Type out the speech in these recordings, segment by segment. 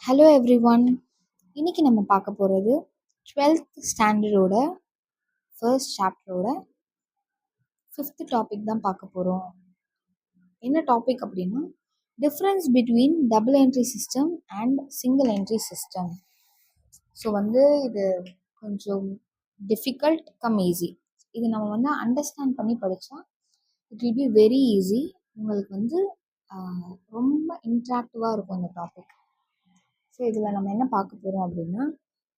Hello everyone. இன்னைக்கு நம்ம பார்க்க போகிறது 12th ஸ்டாண்டர்டோட ஃபர்ஸ்ட் சாப்டரோட 5th டாபிக் தான் பார்க்க போகிறோம். என்ன டாபிக் அப்படின்னா difference between double entry system and single entry system. So இது கொஞ்சம் டிஃபிகல்ட் ஈஸி. இது நம்ம அண்டர்ஸ்டாண்ட் பண்ணி படித்தா it will be very easy. உங்களுக்கு ரொம்ப இன்ட்ராக்டிவாக இருக்கும் இந்த டாபிக். ஸோ இதில் நம்ம என்ன பார்க்க போகிறோம் அப்படின்னா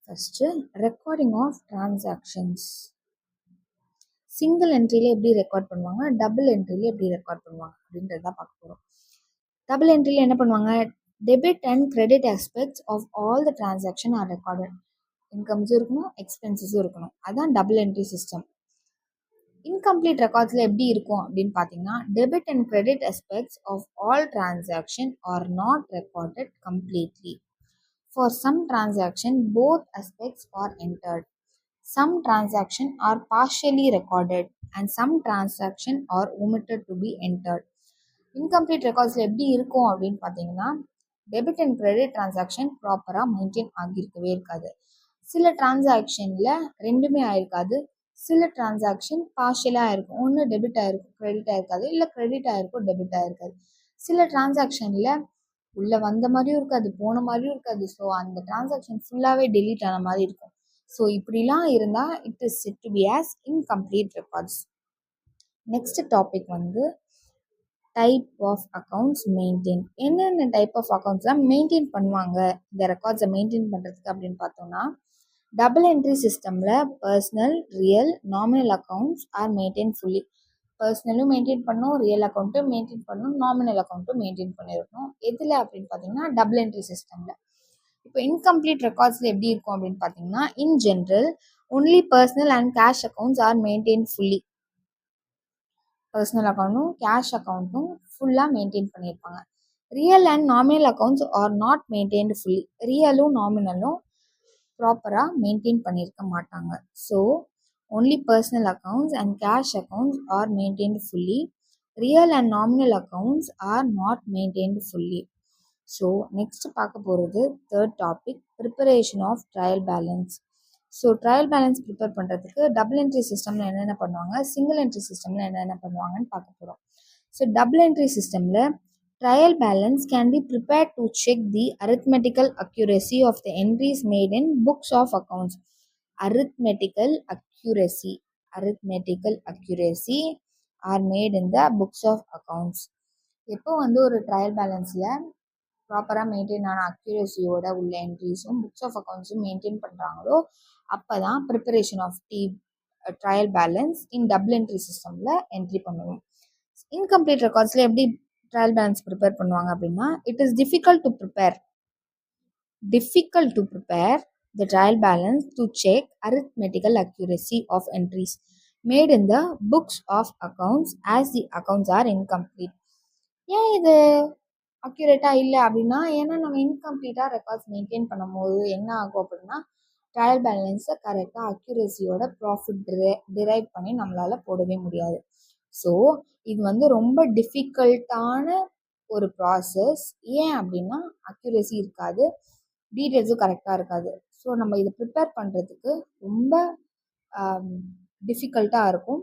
first recording of transactions. Single என்ட்ரியில் எப்படி ரெக்கார்ட் பண்ணுவாங்க, டபுள் என்ட்ரியில் எப்படி ரெக்கார்ட் பண்ணுவாங்க அப்படின்றது தான் பார்க்க போகிறோம். டபுள் என்ட்ரியில் என்ன பண்ணுவாங்க, debit and credit aspects of all the transaction are recorded. இன்கம்ஸும் இருக்கணும், எக்ஸ்பென்சஸும் இருக்கணும். அதுதான் டபுள் என்ட்ரி சிஸ்டம். இன்கம்ப்ளீட் ரெக்கார்ட்ஸில் எப்படி இருக்கும் அப்படின்னு பார்த்தீங்கன்னா debit and credit aspects of all transaction are not recorded completely. For some transaction, both aspects are entered. Some transaction are partially recorded and some transaction are omitted to be entered. Incomplete recordsல எப்படி இருக்கும் அப்படின்னு பார்த்தீங்கன்னா debit and credit transaction ப்ராப்பராக maintain ஆகியிருக்கவே இருக்காது. சில டிரான்சாக்ஷனில் ரெண்டுமே ஆயிருக்காது, சில transaction பார்ஷியலாக ஆயிருக்கும். ஒன்று டெபிட் ஆயிருக்கும், கிரெடிட் ஆயிருக்காது, இல்லை கிரெடிட் ஆயிருக்கும், டெபிட் ஆயிருக்காது. சில டிரான்சாக்ஷனில் உள்ளே வந்த மாதிரியும் இருக்காது, போன மாதிரியும் இருக்காது. ஸோ அந்த டிரான்சாக்ஷன் ஃபுல்லாகவே டெலீட் ஆன மாதிரி இருக்கும். ஸோ இப்படிலாம் இருந்தால் it is said to be as incomplete records. Next topic type of accounts maintain. என்னென்ன டைப் ஆஃப் அக்கௌண்ட்ஸ்லாம் மெயின்டைன் பண்ணுவாங்க இந்த ரெக்கார்ட்ஸை மெயின்டைன் பண்ணுறதுக்கு அப்படின்னு பார்த்தோம்னா டபுள் என்ட்ரி சிஸ்டமில் personal, real, nominal accounts are maintain fully. பர்சனலும் மெயின்டைன் பண்ணணும், ரியல் அக்கௌண்ட்டும் மெயின்டைன் பண்ணணும், நாமினல் அக்கௌண்ட்டும் மெயின்டைன் பண்ணியிருக்கணும். எதில் அப்படின்னு பார்த்தீங்கன்னா டபுள் என்ட்ரி சிஸ்டமில். இப்போ இன்கம்ப்ளீட் ரெக்கார்ட்ஸில் எப்படி இருக்கும் அப்படின்னு பார்த்தீங்கன்னா in general only personal and cash accounts are maintain fully. Personal அக்கௌண்ட்டும் கேஷ் அக்கௌண்ட்டும் ஃபுல்லாக மெயின்டைன் பண்ணியிருப்பாங்க. Real and nominal accounts are not maintained fully. ரியலும் நாமினலும் ப்ராப்பராக மெயின்டைன் பண்ணியிருக்க மாட்டாங்க. So only personal accounts and cash accounts are maintained fully. Real and nominal accounts are not maintained fully. So next பார்க்க போகிறது third topic preparation of trial balance. So trial balance prepare பண்ணுறதுக்கு double entry சிஸ்டமில் என்னென்ன பண்ணுவாங்க, single entry சிஸ்டமில் என்னென்ன பண்ணுவாங்கன்னு பார்க்க போகிறோம். ஸோ டபுள் என்ட்ரி சிஸ்டமில் trial balance can be prepared to check the arithmetical accuracy of the entries made in books of accounts. Arithmetical accuracy are made in the books of accounts. எப்போ ஒரு trial பேலன்ஸில் ப்ராப்பராக maintain ஆன அக்யூரஸியோட உள்ள என்ட்ரிஸும் books of அக்கௌண்ட்ஸும் maintain பண்ணுறாங்களோ அப்போ தான் preparation of trial balance in double entry சிஸ்டமில் என்ட்ரி பண்ணுவோம். இன்கம்ப்ளீட் ரெக்கார்ட்ஸில் எப்படி ட்ரையல் பேலன்ஸ் ப்ரிப்பேர் பண்ணுவாங்க அப்படின்னா it is difficult to prepare the trial balance to check arithmetical accuracy of entries made in the books of accounts as the accounts are incomplete. ஏன் இது அக்யூரேட்டாக இல்லை அப்படின்னா ஏன்னா நம்ம இன்கம்ப்ளீட்டாக ரெக்கார்ட்ஸ் மெயின்டைன் பண்ணும்போது என்ன ஆகும் அப்படின்னா ட்ரையல் பேலன்ஸை கரெக்டாக அக்யூரேசியோட ப்ராஃபிட் டிரைவ் பண்ணி நம்மளால் போடவே முடியாது. ஸோ இது ரொம்ப டிஃபிகல்ட்டான ஒரு ப்ராசஸ். ஏன் அப்படின்னா அக்யூரேசி இருக்காது, டீட்டெயில்ஸும் கரெக்டாக இருக்காது. ஸோ நம்ம இதை ப்ரிப்பேர் பண்ணுறதுக்கு ரொம்ப டிஃபிகல்ட்டாக இருக்கும்.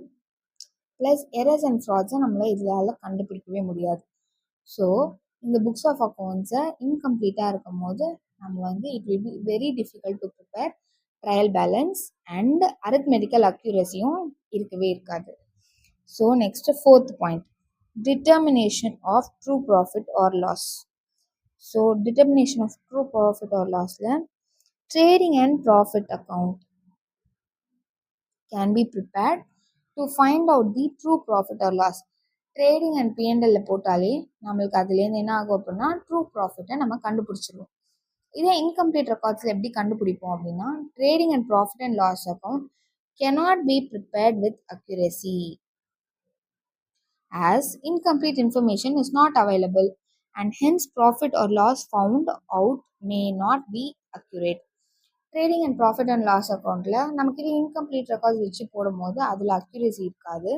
ப்ளஸ் எரர்ஸ் அண்ட் ஃப்ராட்ஸை நம்மளால் இதனால் கண்டுபிடிக்கவே முடியாது. ஸோ இந்த புக்ஸ் ஆஃப் அக்கௌண்ட்ஸை இன்கம்ப்ளீட்டாக இருக்கும் போது நம்ம it will be very difficult to prepare trial balance and arithmetical அக்யூரஸியும் இருக்கவே இருக்காது. So next fourth point determination of true profit or loss. So determination of true profit or லாஸில் trading and profit account can be prepared to find out the true profit or loss. Trading and பிஎன்எல்ல போட்டாலே நம்மளுக்கு அதுலேருந்து என்ன ஆகும் அப்படின்னா true ப்ராஃபிட்டை நம்ம கண்டுபிடிச்சிருவோம். இதே இன்கம்ப்ளீட் ரெக்கார்ட்ஸில் எப்படி கண்டுபிடிப்போம் அப்படின்னா trading and profit and loss account cannot be prepared with accuracy as incomplete information is not available and hence profit or loss found out may not be accurate. Trading and profit and loss அக்கௌண்ட்டில் நமக்கு இது incomplete records வச்சு போடும்போது அதில் accuracy இருக்காது,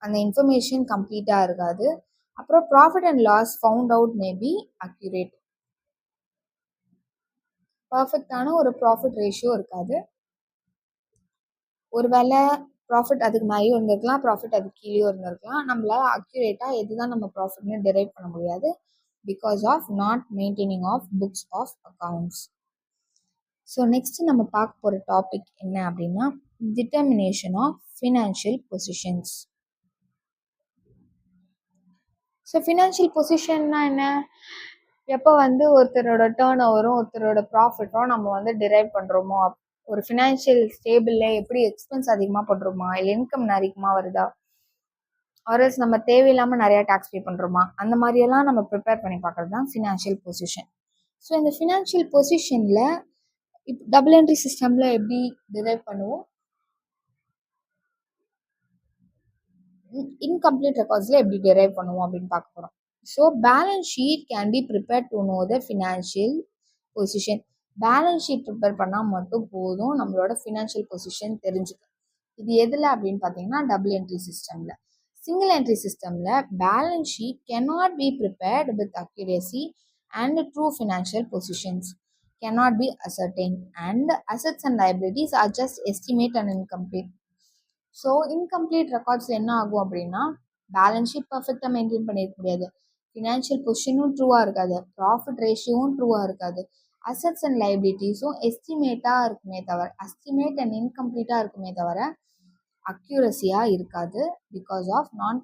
அந்த information கம்ப்ளீட்டாக இருக்காது. அப்புறம் profit and loss found out may be accurate. பர்ஃபெக்டான ஒரு ப்ராஃபிட் ரேஷியோ இருக்காது. ஒருவேளை ப்ராஃபிட் அதுக்கு மேலேயும் இருந்திருக்கலாம், ப்ராஃபிட் அதுக்கு கீழேயும் இருந்திருக்கலாம். நம்மளால அக்யூரேட்டாக எதுதான் நம்ம ப்ராஃபிட்னு டிரைவ் பண்ண முடியாது because of not maintaining of books of accounts. So next நம்ம பார்க்க போகிற டாபிக் என்ன அப்படின்னா determination of financial positions. So financial பொசிஷன்னா என்ன? எப்போ ஒருத்தரோட டேர்ன் ஓவரும் ஒருத்தரோட ப்ராஃபிட்டும் நம்ம டிரைவ் பண்ணுறோமோ, ஒரு ஃபினான்ஷியல் ஸ்டேபிளில் எப்படி எக்ஸ்பென்ஸ் அதிகமாக பண்ணுறோமா, இல்லை இன்கம் அதிகமாக வருதா, ஆர்எல்ஸ் நம்ம தேவையில்லாமல் நிறையா டேக்ஸ் பே பண்ணுறோமா, அந்த மாதிரியெல்லாம் நம்ம ப்ரிப்பேர் பண்ணி பார்க்குறது தான் ஃபினான்ஷியல் பொசிஷன். ஸோ இந்த ஃபினான்ஷியல் பொசிஷனில் இப்போ டபுள் என்ட்ரி சிஸ்டமில் எப்படி டிரைவ் பண்ணுவோம், இன்கம்ப்ளீட் ரெக்கார்ட்ஸில் எப்படி டிரைவ் பண்ணுவோம் அப்படின்னு பார்க்க போகிறோம். So balance sheet can be prepare to know the financial position. Balance sheet prepare பண்ணால் மட்டும் போதும் நம்மளோட ஃபினான்ஷியல் பொசிஷன் தெரிஞ்சுக்க. இது எதில் அப்படின்னு பார்த்தீங்கன்னா டபுள் என்ட்ரி சிஸ்டமில். சிங்கிள் என்ட்ரி சிஸ்டமில் balance sheet cannot be prepared with accuracy and true financial positions cannot be ascertained and assets and liabilities are just estimate and incomplete. So incomplete ரெக்கார்ட்ஸில் என்ன ஆகும் அப்படின்னா பேலன்ஸ் ஷீட் பர்ஃபெக்டாக maintain பண்ணியிருக்க முடியாது, financial பொசிஷனும் ட்ரூவாக இருக்காது, profit ரேஷியோவும் ட்ரூவாக இருக்காது, அசட்ஸ் அண்ட் லைபிலிட்டிஸும் எஸ்டிமேட்டாக இருக்குமே தவிர, எஸ்டிமேட் அண்ட் இன்கம்ப்ளீட்டாக இருக்குமே தவிர அக்யூரஸியாக இருக்காது because of non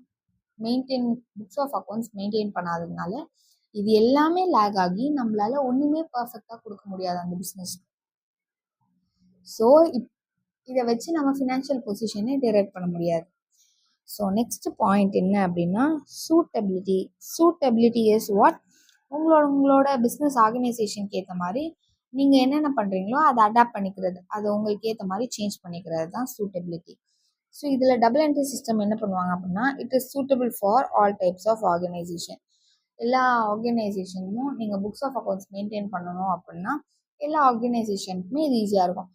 maintain books of accounts maintain பண்ணாததுனால இது எல்லாமே லேக் ஆகி நம்மளால ஒன்றுமே பர்ஃபெக்டாக கொடுக்க முடியாது அந்த பிஸ்னஸ்க்கு. ஸோ இதை வச்சு நம்ம ஃபினான்ஷியல் பொசிஷனை டிரைவ் பண்ண முடியாது. ஸோ நெக்ஸ்ட் பாயிண்ட் என்ன அப்படின்னா சூட்டபிலிட்டி. சூட்டபிலிட்டி இஸ் வாட், உங்களோட பிஸ்னஸ் ஆர்கனைசேஷனுக்கு ஏற்ற மாதிரி நீங்கள் என்னென்ன பண்ணுறீங்களோ அதை அடாப்ட் பண்ணிக்கிறது, அதை உங்களுக்கு ஏற்ற மாதிரி சேஞ்ச் பண்ணிக்கிறது தான் சூட்டபிலிட்டி. ஸோ இதில் டபுள் என்ட்ரி சிஸ்டம் என்ன பண்ணுவாங்க அப்படின்னா it is suitable for all types of organisation. எல்லா ஆர்கனைசேஷனும் நீங்கள் புக்ஸ் ஆஃப் அக்கௌண்ட்ஸ் மெயின்டைன் பண்ணணும் அப்படின்னா எல்லா ஆர்கனைசேஷனுக்குமே இது ஈஸியாக இருக்கும்.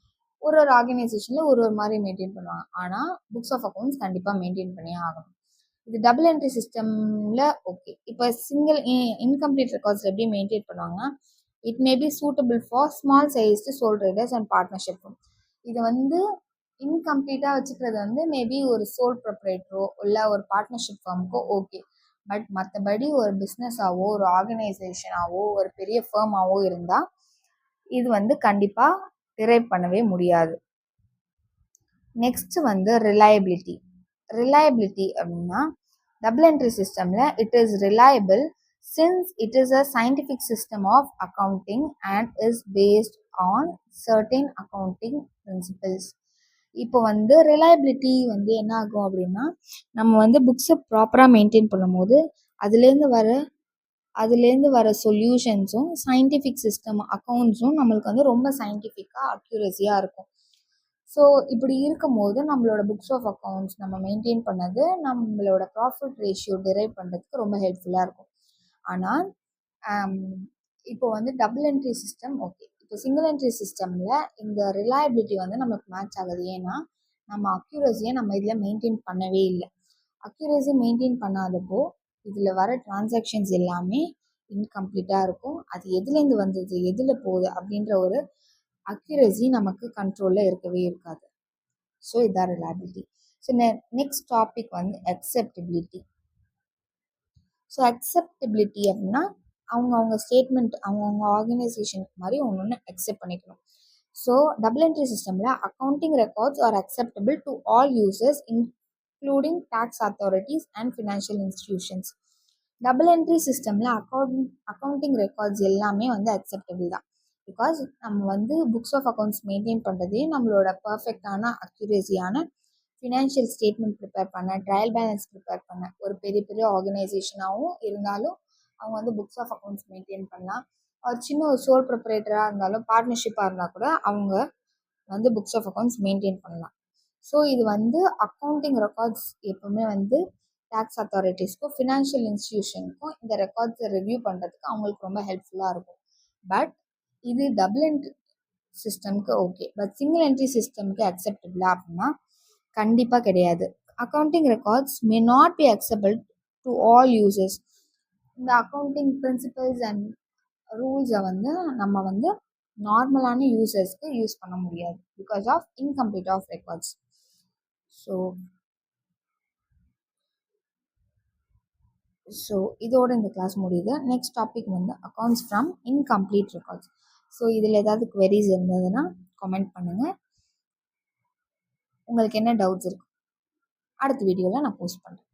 ஒரு ஆர்கனைசேஷனில் ஒரு மாதிரி மெயின்டைன் பண்ணுவாங்க, ஆனால் புக்ஸ் ஆஃப் அக்கௌண்ட்ஸ் கண்டிப்பாக மெயின்டைன் பண்ணியே ஆகணும். இது டபுள் என்ட்ரி சிஸ்டமில் ஓகே. இப்போ சிங்கிள் இன்கம்ப்ளீட் ரெக்கார்ட்ஸ் எப்படி மெயின்டைன் பண்ணுவாங்கன்னா it may be suitable for small sized sole traders and partnership. இது இன்கம்ப்ளீட்டாக வச்சுக்கிறது மேபி ஒரு சோல் ப்ரொப்ரேட்டரோ இல்லை ஒரு பார்ட்னர்ஷிப் ஃபார்முக்கோ ஓகே. பட் மற்றபடி ஒரு பிஸ்னஸாவோ ஒரு ஆர்கனைசேஷனாவோ ஒரு பெரிய ஃபேர்மாவோ இருந்தால் இது கண்டிப்பாக டிரைவ் பண்ணவே முடியாது. Next reliability. ரிலையபிலிட்டி அப்படின்னா டபுள் என்ட்ரி சிஸ்டமில் it is reliable since it is a scientific system of accounting and is based on certain accounting principles. இப்போ ரிலையபிலிட்டி என்ன ஆகும் அப்படின்னா நம்ம புக்ஸை ப்ராப்பராக மெயின்டைன் பண்ணும்போது அதுலேருந்து வர சொல்யூஷன்ஸும் சயின்டிஃபிக் சிஸ்டம் அக்கௌண்ட்ஸும் நம்மளுக்கு ரொம்ப சயின்டிஃபிக்காக அக்யூரஸியாக இருக்கும். ஸோ இப்படி இருக்கும்போது நம்மளோட புக்ஸ் ஆஃப் அக்கௌண்ட்ஸ் நம்ம மெயின்டைன் பண்ணது நம்மளோட ப்ராஃபிட் ரேஷியோ டிரைவ் பண்ணுறதுக்கு ரொம்ப ஹெல்ப்ஃபுல்லாக இருக்கும். ஆனால் இப்போ டபுள் என்ட்ரி சிஸ்டம் ஓகே. இப்போ சிங்கிள் என்ட்ரி சிஸ்டமில் இந்த ரிலையபிலிட்டி நமக்கு மேட்ச் ஆகுது. ஏன்னா நம்ம அக்யூரஸியை நம்ம இதில் மெயின்டைன் பண்ணவே இல்லை. அக்யூரஸி மெயின்டைன் பண்ணாதப்போ இதில் வர டிரான்சாக்ஷன்ஸ் எல்லாமே இன்கம்ப்ளீட்டாக இருக்கும். அது எதுலேருந்து வந்தது எதில் போகுது அப்படின்ற ஒரு அக்யூரஸி நமக்கு கண்ட்ரோலில் இருக்கவே இருக்காது. ஸோ இதான் reliability. So next topic acceptability. So acceptability அப்படின்னா அவங்க ஸ்டேட்மெண்ட் அவங்கவுங்க ஆர்கனைசேஷனுக்கு மாதிரி ஒன்று அக்செப்ட் பண்ணிக்கணும். ஸோ டபுள் என்ட்ரி சிஸ்டமில் accounting records are acceptable to all users including tax authorities and financial institutions. Double entry சிஸ்டமில் அக்கௌண்டிங் ரெக்கார்ட்ஸ் எல்லாமே அக்செப்டபிள் தான். பிகாஸ் நம்ம புக்ஸ் ஆஃப் அக்கௌண்ட்ஸ் மெயின்டைன் பண்ணுறதே நம்மளோட பர்ஃபெக்டான அக்யூரேசியான ஃபினான்ஷியல் ஸ்டேட்மெண்ட் ப்ரிப்பேர் பண்ண, ட்ரையல் பேலன்ஸ் ப்ரிப்பேர் பண்ண ஒரு பெரிய பெரிய ஆர்கனைசேஷனாகவும் இருந்தாலும் அவங்க புக்ஸ் ஆஃப் அக்கௌண்ட்ஸ் மெயின்டைன் பண்ணலாம். ஒரு சின்ன ஒரு சோல் ப்ரொப்ரேட்டராக இருந்தாலும் பார்ட்னர்ஷிப்பாக இருந்தால் கூட அவங்க புக்ஸ் ஆஃப் அக்கௌண்ட்ஸ் மெயின்டைன் பண்ணலாம். ஸோ இது அக்கௌண்டிங் ரெக்கார்ட்ஸ் எப்போவுமே டேக்ஸ் அத்தாரிட்டிஸ்க்கும் ஃபினான்ஷியல் இன்ஸ்டிடியூஷனுக்கும் இந்த ரெக்கார்ட்ஸை ரிவ்யூ பண்ணுறதுக்கு அவங்களுக்கு ரொம்ப ஹெல்ப்ஃபுல்லாக இருக்கும். பட் இது டபுள் என்ட்ரி சிஸ்டம்க்கு ஓகே. பட் சிங்கிள் என்ட்ரி சிஸ்டம்க்கு அக்செப்டபிளா அப்படின்னா கண்டிப்பாக கிடையாது. Accounting records may not be acceptable to all users. இந்த அக்கௌண்டிங் பிரின்சிபல்ஸ் அண்ட் ரூல்ஸை நம்ம நார்மலான யூசர்ஸ்க்கு யூஸ் பண்ண முடியாது because of incomplete of records. So so இதோட இந்த கிளாஸ் முடியுது. நெக்ஸ்ட் டாபிக் வந்து accounts from incomplete records. So இதில் ஏதாவது queries இருந்ததுன்னா கமெண்ட் பண்ணுங்கள். உங்களுக்கு என்ன டவுட்ஸ் இருக்கு அடுத்த வீடியோவில் நான் போஸ்ட் பண்ணுறேன்.